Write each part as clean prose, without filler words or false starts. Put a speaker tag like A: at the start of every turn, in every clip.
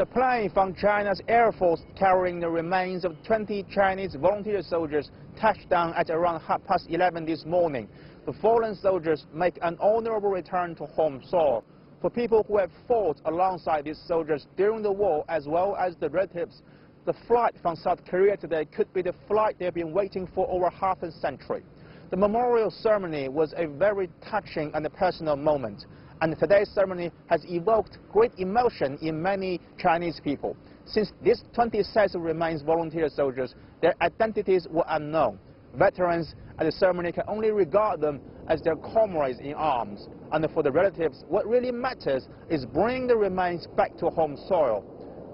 A: A plane from China's Air Force carrying the remains of 20 Chinese volunteer soldiers touched down at around 11:30 this morning. The fallen soldiers make an honorable return to home soil. For people who have fought alongside these soldiers during the war, as well as the relatives, the flight from South Korea today could be the flight they've been waiting for over half a century. The memorial ceremony was a very touching and personal moment, and today's ceremony has evoked great emotion in many Chinese people. Since these 20 sets of remains volunteer soldiers, their identities were unknown. Veterans at the ceremony can only regard them as their comrades in arms. And for the relatives, what really matters is bringing the remains back to home soil.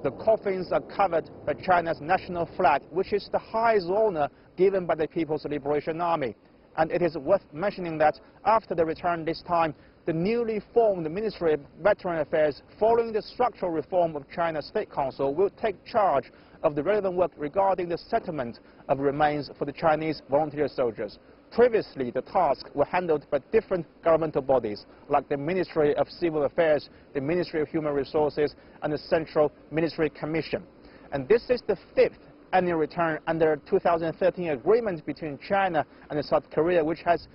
A: The coffins are covered by China's national flag, which is the highest honor given by the People's Liberation Army. And it is worth mentioning that after the return this time, the newly formed Ministry of Veteran Affairs, following the structural reform of China's State Council, will take charge of the relevant work regarding the settlement of remains for the Chinese volunteer soldiers. Previously, the tasks were handled by different governmental bodies, like the Ministry of Civil Affairs, the Ministry of Human Resources, and the Central Ministry Commission. And this is the 5th annual return under the 2013 agreement between China and South Korea, which has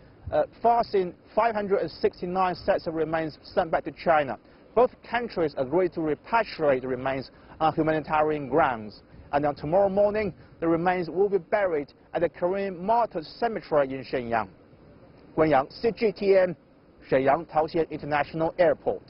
A: foreseen 569 sets of remains sent back to China. Both countries agreed to repatriate the remains on humanitarian grounds. And on tomorrow morning, the remains will be buried at the Korean Martyrs Cemetery in Shenyang. Guanyang, CGTN, Shenyang Taoxian International Airport.